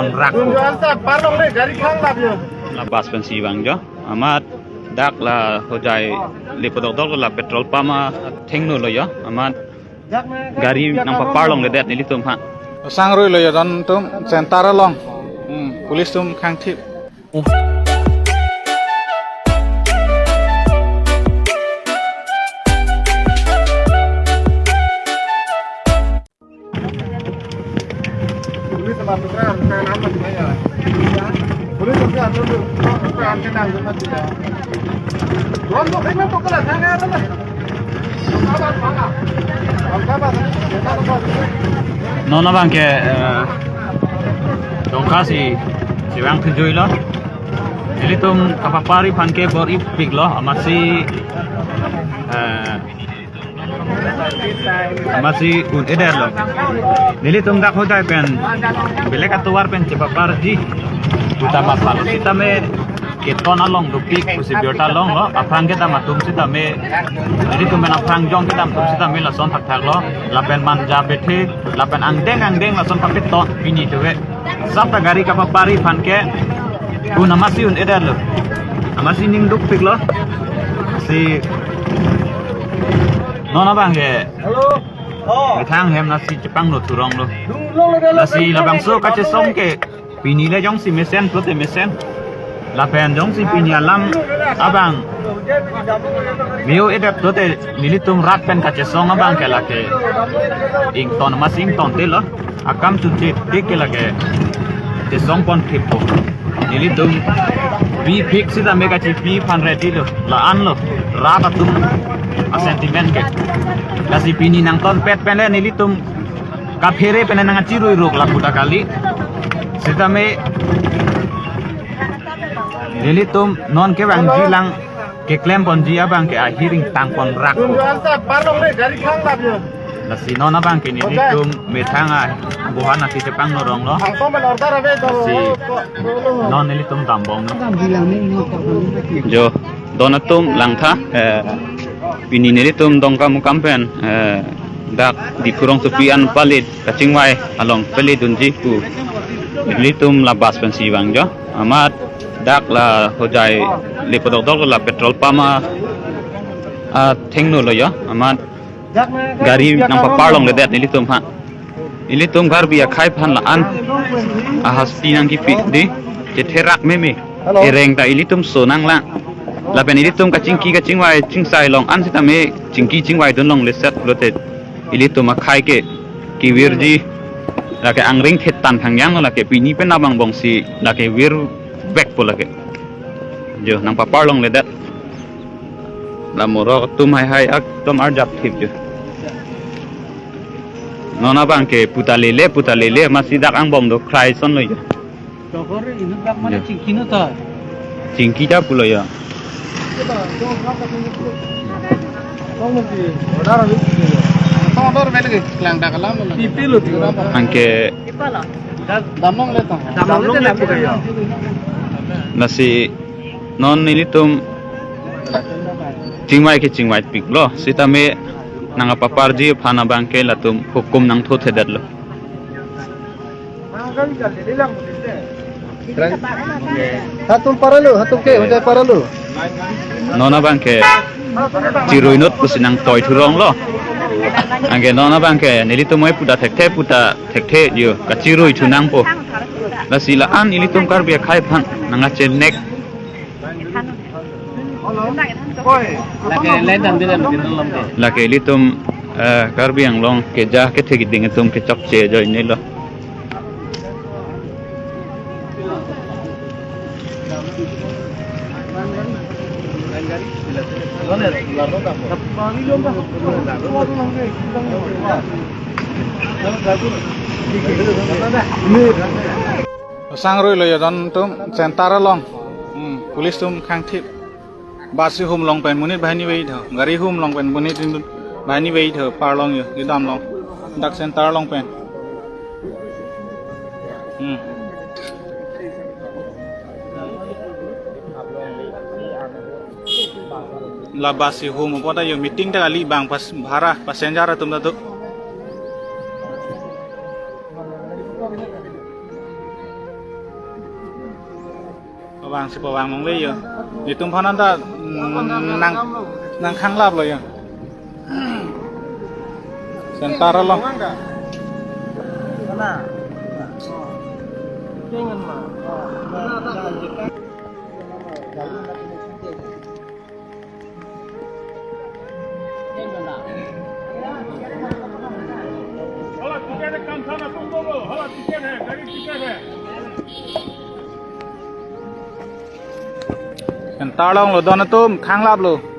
kontrak la bas pensi bang jo amat dak la hojai lipodok dol la petrol pama thengno lo yo amat gari nang parlong le det ni litum ha sang roi lo ya don tum sentara long pulis tum khang thip nona bang ke dongka si bang tujui lo jadi tum kapapari pan ke bor ipik lo masih un eder lo jadi tum dak hodai pen belek atuar pen cepapar ji utama palo kita me keton along dupik kusi biota long lo apang kita matum kita me jadi tum men apang jong kita matum kita me lason thak lo lapen manja bethe lapen angdeng lason paket ton ini tuwe sampai gari kapapari pan ke un amasi un eder lo amasi ning dupik lo si nona bang ke thang hem nasi Jepang lo turong lo nasi labang so kace song ke pini le jong si mesen prote mesen la pen jong si pini alam abang mio edap prote nilitum rat pen kace song abang ke lake ing ton masing ton te lo akam chuche te ke lake te song pon thipo nilitum bi fix sida mega chi bi fan ready lo la an lo rat atum a sentiment ke kasi pini nang ton pet pen le nilitum kaphere pen nang chirui rok la buta kali sita me nilitum non ke bang jilang ke klem pon jia bang ke ahiring tang pon rak la si nona bang ke nilitum me thanga buhan ati Jepang norong lo si non nilitum tambong jo donatum langtha pini nilitum dongka mukampen dak di kurang supian palit kacingwai along palit dunji ku nilitum labas pensi bang jo amat dak la hojai lipodok dol la petrol pama thengno lo yo amat gari nang parlong le det nilitum ha nilitum gar biya khai phan la an ahas tinang ki pi di je therak meme ereng ta nilitum sonang la la pen ilitum kacing wai cing sai long an sita me cing wai don long leset lote ilitum ma khai ke ki wirji la ke angring thetan thangyang la ke pini pen abang bongsi la ke wir back pola ke jo nang papar long le dat la moro tum hai ak tom ar jap thip jo nona bang ke putalele masidak ang bom do krai son lo jo dokor ini bak mana cingkino ta cingki ja pulo ya angke nasi non nilitum cingwai pik lo sita me nang paparji phana bangke latum hukum nang tho thedat lo hatum ke hujai paralu nona bangke ciruinut pusinang toy thurong lo angge nona bangke nilitum mai puta thekte yo kacirui thunang po lasila an ilitum kar bia khai phan nanga chenek lake ilitum kar biang long ke ja ke thegi ding tum ke chok che jo ni lo sang roi lo ya don tum sentara long pulis tum khang thip basi hum long pen munit bahani wei tho gari hum long pen munit bahani wei tho par long yo ki dam long dak sentara long pen la basi hum pota yo meeting ta ali bang pas bhara passenger tum da tu เ wang si wang nong le yo di tum phanan ta nang khang lap lo yo center lo center long lo don tum khang lap lo